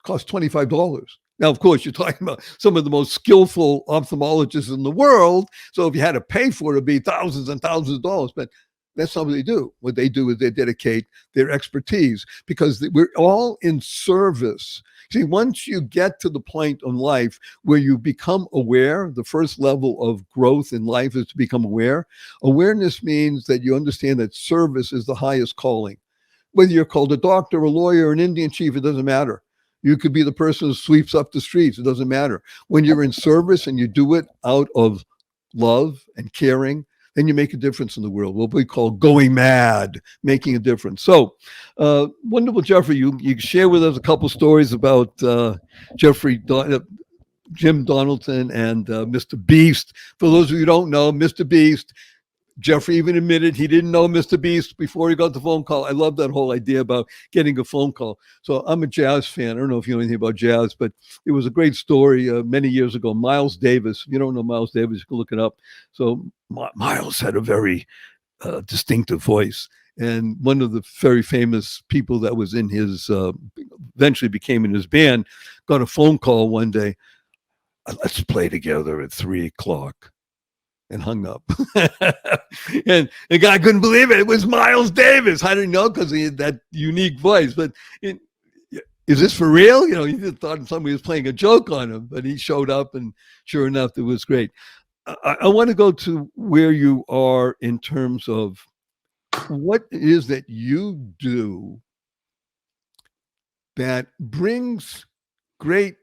costs $25. Now, of course, you're talking about some of the most skillful ophthalmologists in the world. So if you had to pay for it, it'd be thousands and thousands of dollars. But that's not what they do. What they do is they dedicate their expertise because we're all in service. See, once you get to the point in life where you become aware, the first level of growth in life is to become aware. Awareness means that you understand that service is the highest calling. Whether you're called a doctor, a lawyer, an Indian chief, it doesn't matter. You could be the person who sweeps up the streets. It doesn't matter. When you're in service and you do it out of love and caring, then you make a difference in the world. What we call going mad, making a difference. So, wonderful, Jeffrey. You share with us a couple stories about Jim Donaldson and Mr. Beast. For those of you who don't know, Mr. Beast, Jeffrey even admitted he didn't know Mr. Beast before he got the phone call. I love that whole idea about getting a phone call. So I'm a jazz fan. I don't know if you know anything about jazz, but it was a great story many years ago. Miles Davis. If you don't know Miles Davis, you can look it up. So Miles had a very distinctive voice. And one of the very famous people that was in his, eventually became in his band, got a phone call one day. Let's play together at 3:00. And hung up. And the guy couldn't believe it. It was Miles Davis. How did he know? Because he had that unique voice. But is this for real? You know, he just thought somebody was playing a joke on him, but he showed up, and sure enough, it was great. I want to go to where you are in terms of what it is that you do that brings great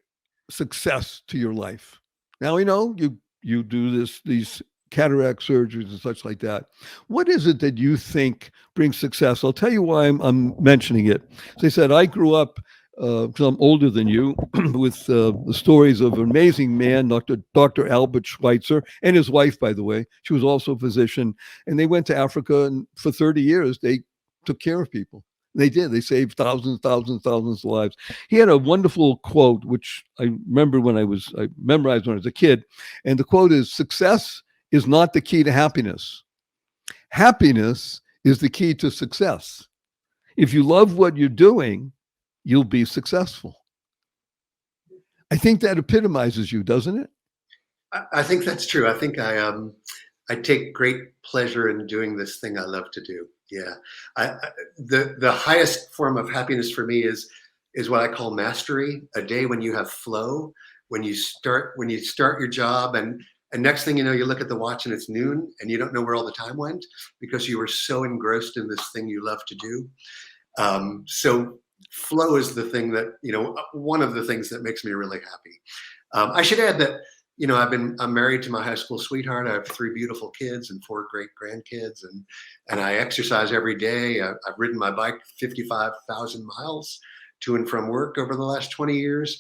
success to your life. Now, we know you do these cataract surgeries and such like that. What is it that you think brings success? I'll tell you why I'm mentioning it. As I said, I grew up, because I'm older than you, with the stories of an amazing man, Dr. Albert Schweitzer, and his wife, by the way. She was also a physician. And they went to Africa, and for 30 years, they took care of people. They did. They saved thousands of lives. He had a wonderful quote, which I remember I memorized when I was a kid. And the quote is, "Success is not the key to happiness. Happiness is the key to success. If you love what you're doing, you'll be successful. I think that epitomizes you, doesn't it? I think that's true. I think I take great pleasure in doing this thing I love to do. Yeah, the highest form of happiness for me is what I call mastery. A day when you have flow, when you start your job, and next thing you know, you look at the watch and it's noon, and you don't know where all the time went because you were so engrossed in this thing you love to do. So flow is the thing that, one of the things that makes me really happy. I should add that, I'm married to my high school sweetheart. I have 3 beautiful kids and 4 great grandkids, and I exercise every day. I've ridden my bike 55,000 miles to and from work over the last 20 years.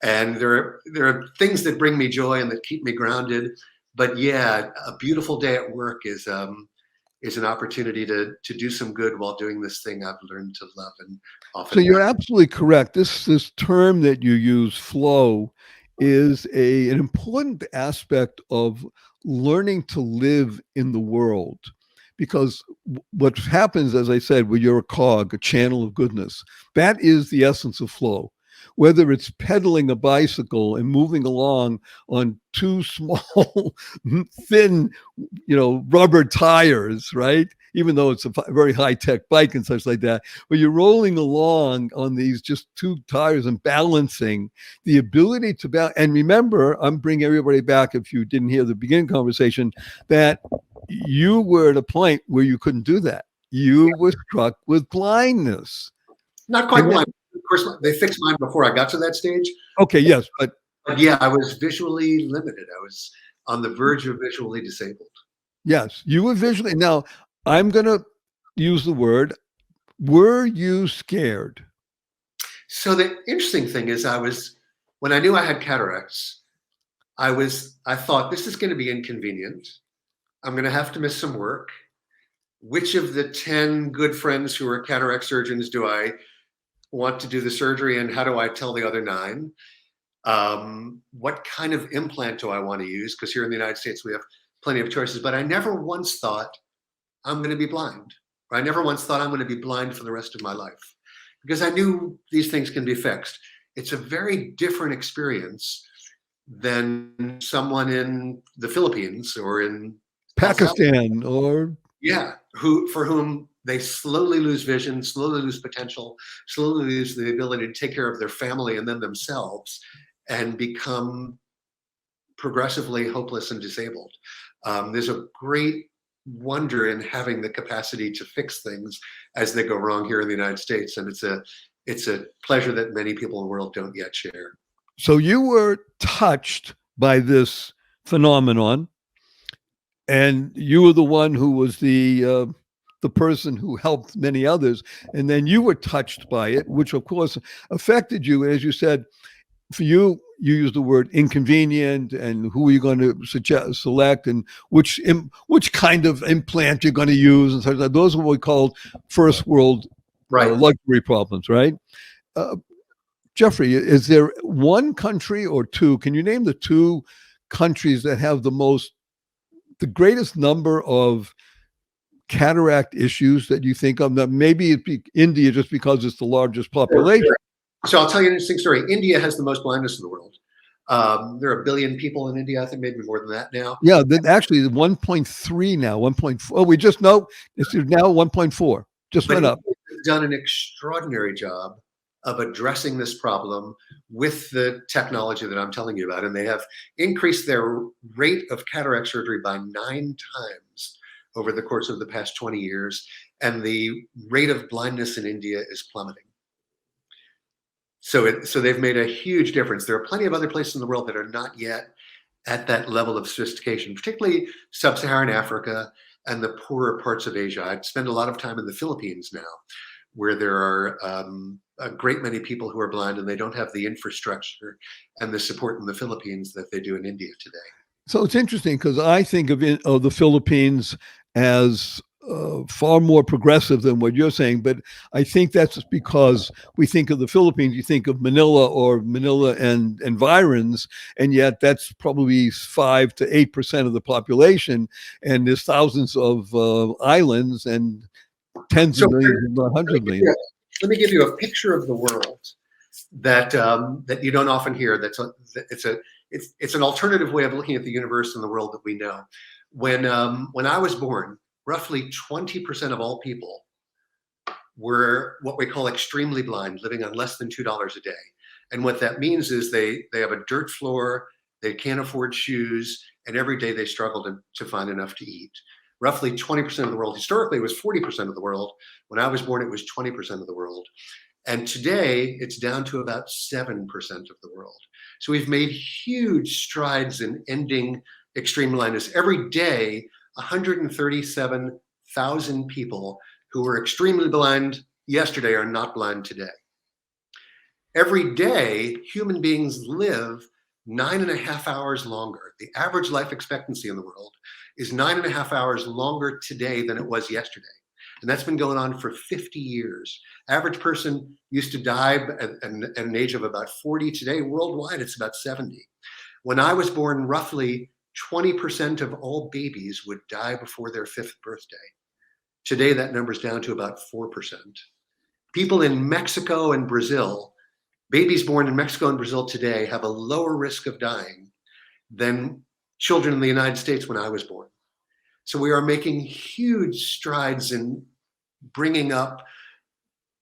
And there are things that bring me joy and that keep me grounded. But yeah, a beautiful day at work is an opportunity to do some good while doing this thing I've learned to love and often. So you're absolutely correct. This term that you use, flow, is an important aspect of learning to live in the world. Because what happens, as I said, when you're a cog, a channel of goodness, that is the essence of flow. Whether it's pedaling a bicycle and moving along on 2 small, thin, rubber tires, right? Even though it's a very high-tech bike and such like that, but you're rolling along on these just 2 tires and balancing, the ability to balance. And remember, I'm bringing everybody back, if you didn't hear the beginning conversation, that you were at a point where you couldn't do that. You were struck with blindness. Not quite blind. Of course, they fixed mine before I got to that stage. Okay, yes, but yeah, I was visually limited. I was on the verge of visually disabled. Yes, you were visually. Now, I'm going to use the word, were you scared? So the interesting thing is when I knew I had cataracts, I thought this is going to be inconvenient. I'm going to have to miss some work. Which of the 10 good friends who are cataract surgeons do I want to do the surgery, and how do I tell the other 9? What kind of implant do I want to use? Because here in the United States, we have plenty of choices, but I never once thought I'm going to be blind. Or I never once thought I'm going to be blind for the rest of my life, because I knew these things can be fixed. It's a very different experience than someone in the Philippines or in Pakistan or for whom they slowly lose vision, slowly lose potential, slowly lose the ability to take care of their family and then themselves, and become progressively hopeless and disabled. There's a great wonder in having the capacity to fix things as they go wrong here in the United States, and it's a pleasure that many people in the world don't yet share. So you were touched by this phenomenon, and you were the one who was the person who helped many others, and then you were touched by it, which of course affected you. As you said, for you used the word inconvenient, and who are you going to select, and which kind of implant you're going to use, and such like. Those are what we call first world luxury problems, right? Jeffrey, is there one country or 2? Can you name the 2 countries that have the greatest number of cataract issues that you think of? That maybe it'd be India, just because it's the largest population. Sure. So I'll tell you an interesting story. India has the most blindness in the world. There are 1 billion people in India. I think maybe more than that now. Yeah, actually 1.3 now, 1.4. Oh, we just know it's now 1.4. Just went up. They've done an extraordinary job of addressing this problem with the technology that I'm telling you about. And they have increased their rate of cataract surgery by 9 times over the course of the past 20 years. And the rate of blindness in India is plummeting. So they've made a huge difference. There are plenty of other places in the world that are not yet at that level of sophistication, particularly sub-Saharan Africa and the poorer parts of Asia. I'd spend a lot of time in the Philippines now, where there are a great many people who are blind, and they don't have the infrastructure and the support in the Philippines that they do in India today. So it's interesting, because I think of the Philippines as far more progressive than what you're saying, but I think that's because we think of the Philippines, you think of Manila or Manila and environs, and yet that's probably 5 to 8% of the population, and there's thousands of islands and tens So of millions, if not hundreds of millions. let me give you a picture of the world that that you don't often hear. It's an alternative way of looking at the universe and the world that we know. When I was born, roughly 20% of all people were what we call extremely blind, living on less than $2 a day. And what that means is they have a dirt floor, they can't afford shoes, and every day they struggle to find enough to eat. Roughly 20% of the world. Historically, it was 40% of the world. When I was born, it was 20% of the world. And today, it's down to about 7% of the world. So we've made huge strides in ending extreme blindness. Every day, 137,000 people who were extremely blind yesterday are not blind today. Every day, human beings live 9.5 hours longer. The average life expectancy in the world is 9.5 hours longer today than it was yesterday. And that's been going on for 50 years. Average person used to die at an age of about 40. Today, worldwide, it's about 70. When I was born, roughly 20% of all babies would die before their 5th birthday. Today, that number's down to about 4%. People in Mexico and Brazil, babies born in Mexico and Brazil today have a lower risk of dying than children in the United States when I was born. So we are making huge strides in bringing up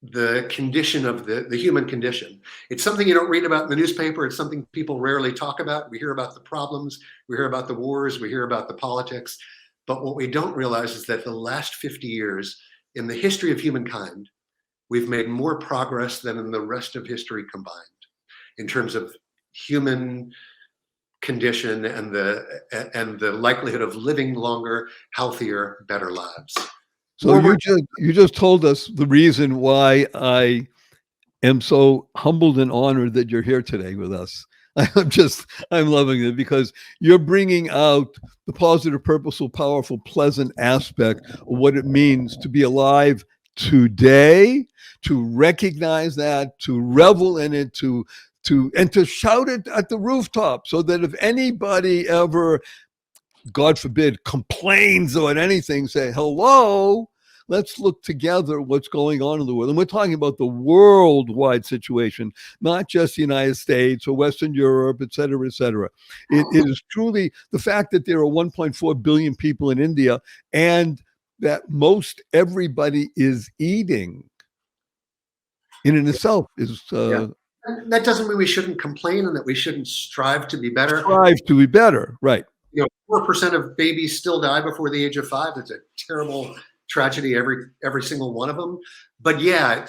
the condition of the human condition. It's something you don't read about in the newspaper. It's something people rarely talk about. We hear about the problems, we hear about the wars, we hear about the politics. But what we don't realize is that the last 50 years in the history of humankind, we've made more progress than in the rest of history combined in terms of human condition and the likelihood of living longer, healthier, better lives. So you just told us the reason why I am so humbled and honored that you're here today with us. I'm loving it because you're bringing out the positive, purposeful, powerful, pleasant aspect of what it means to be alive today, to recognize that, to revel in it, and to shout it at the rooftop, so that if anybody ever, God forbid, complains about anything, say, hello, let's look together what's going on in the world. And we're talking about the worldwide situation, not just the United States or Western Europe, et cetera, et cetera. It is truly the fact that there are 1.4 billion people in India and that most everybody is eating in and itself is... That doesn't mean we shouldn't complain and that we shouldn't strive to be better. Strive to be better, right. 4% of babies still die before the age of 5. It's a terrible tragedy, every single one of them. But yeah,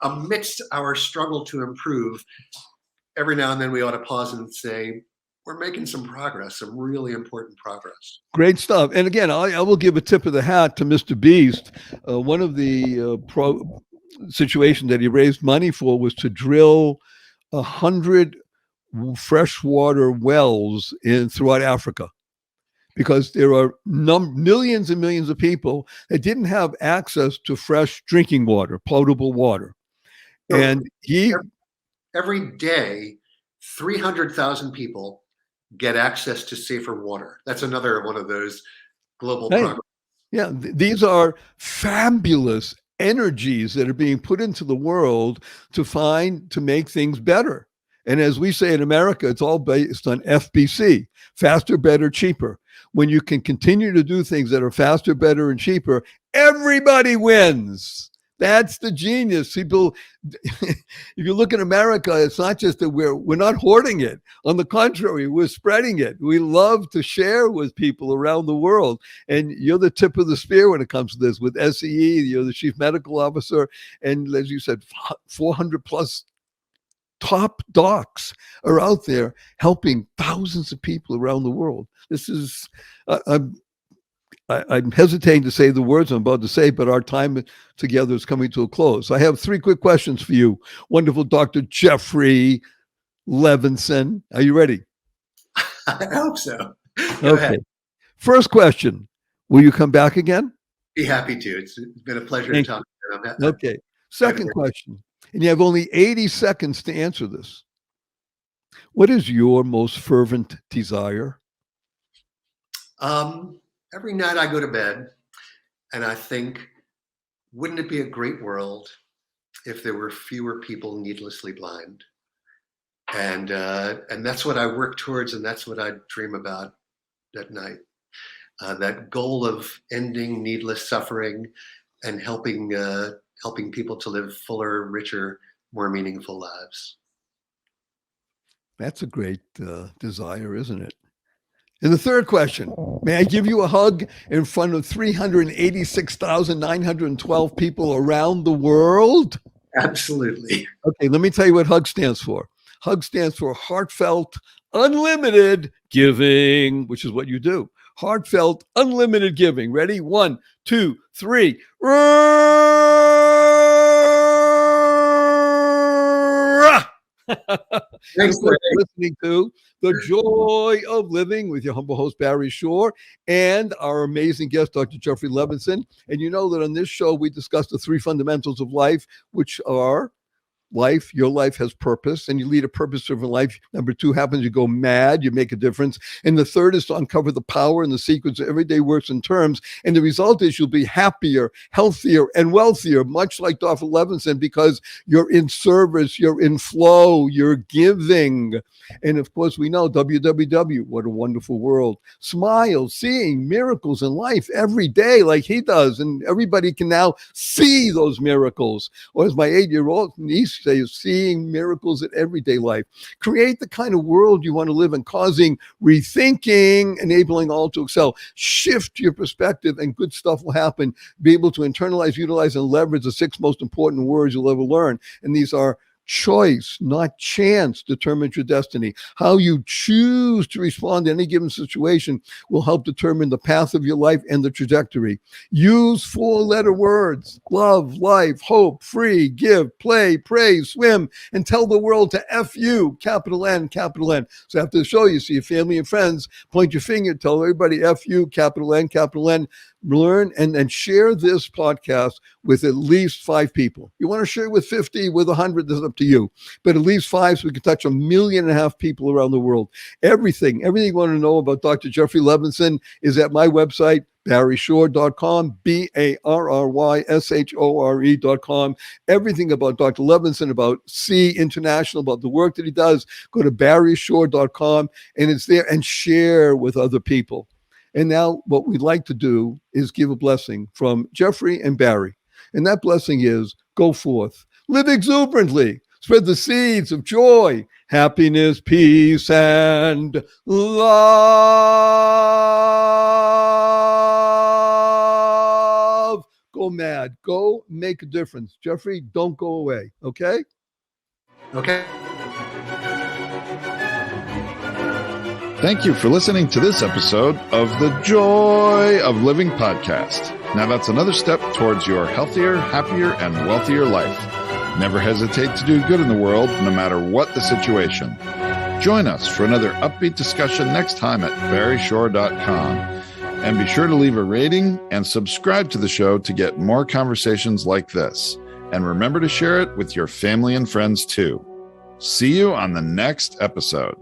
amidst our struggle to improve, every now and then we ought to pause and say, we're making some progress, some really important progress. Great stuff. And again, I will give a tip of the hat to Mr. Beast. One of the situations that he raised money for was to drill 100 freshwater wells throughout Africa, because there are millions and millions of people that didn't have access to fresh drinking water, potable water. So and every day, 300,000 people get access to safer water. That's another one of those global programs. Yeah, these are fabulous energies that are being put into the world to make things better. And as we say in America, it's all based on FBC, faster, better, cheaper. When you can continue to do things that are faster, better, and cheaper, everybody wins. That's the genius. People, if you look at America, it's not just that we're not hoarding it. On the contrary, we're spreading it. We love to share with people around the world. And you're the tip of the spear when it comes to this. With S.E.E., you're the chief medical officer. And as you said, 400 plus top docs are out there helping thousands of people around the world. This is, I'm hesitating to say the words I'm about to say, but our time together is coming to a close. I have 3 quick questions for you. Wonderful Dr. Jeffery Levenson. Are you ready? I hope so. Okay. First question. Will you come back again? Be happy to. It's been a pleasure to talk to you. Okay. Second question, and you have only 80 seconds to answer this. What is your most fervent desire? Every night I go to bed and I think, wouldn't it be a great world if there were fewer people needlessly blind? And that's what I work towards, and that's what I dream about at night. That goal of ending needless suffering and helping people to live fuller, richer, more meaningful lives. That's a great desire, isn't it? And the third question, may I give you a hug in front of 386,912 people around the world? Absolutely. Okay, let me tell you what HUG stands for. HUG stands for Heartfelt Unlimited Giving, which is what you do. Heartfelt Unlimited Giving. Ready? 1, 2, 3. Thanks for listening to The Joy of Living with your humble host, Barry Shore, and our amazing guest, Dr. Jeffery Levenson. And you know that on this show, we discuss the 3 fundamentals of life, which are life. Your life has purpose, and you lead a purpose-driven life. Number 2 happens, you go mad, you make a difference. And the third is to uncover the power and the secrets of everyday works and terms. And the result is you'll be happier, healthier, and wealthier, much like Dr. Levenson, because you're in service, you're in flow, you're giving. And of course, we know www, what a wonderful world. Smile, seeing miracles in life every day like he does. And everybody can now see those miracles. Or as my 8-year-old niece says, seeing miracles in everyday life. Create the kind of world you want to live in, causing rethinking, enabling all to excel. Shift your perspective and good stuff will happen. Be able to internalize, utilize, and leverage the 6 most important words you'll ever learn. And these are: choice, not chance, determines your destiny. How you choose to respond to any given situation will help determine the path of your life and the trajectory. Use 4-letter words: love, life, hope, free, give, play, praise, swim, and tell the world to F you, capital N, capital N. So after the show, you see your family and friends, point your finger, tell everybody F you, capital N, capital N. Learn and share this podcast with at least 5 people. You want to share with 50, with 100, this is up to you. But at least 5 so we can touch 1.5 million people around the world. Everything you want to know about Dr. Jeffery Levenson is at my website, barryshore.com, BARRYSHORE.com. Everything about Dr. Levenson, about S.E.E. International, about the work that he does, go to barryshore.com, and it's there, and share with other people. And now what we'd like to do is give a blessing from Jeffery and Barry. And that blessing is: go forth, live exuberantly, spread the seeds of joy, happiness, peace, and love. Go mad. Go make a difference. Jeffery, don't go away. Okay? Okay. Thank you for listening to this episode of the Joy of Living podcast. Now that's another step towards your healthier, happier, and wealthier life. Never hesitate to do good in the world, no matter what the situation. Join us for another upbeat discussion next time at barryshore.com. And be sure to leave a rating and subscribe to the show to get more conversations like this. And remember to share it with your family and friends too. See you on the next episode.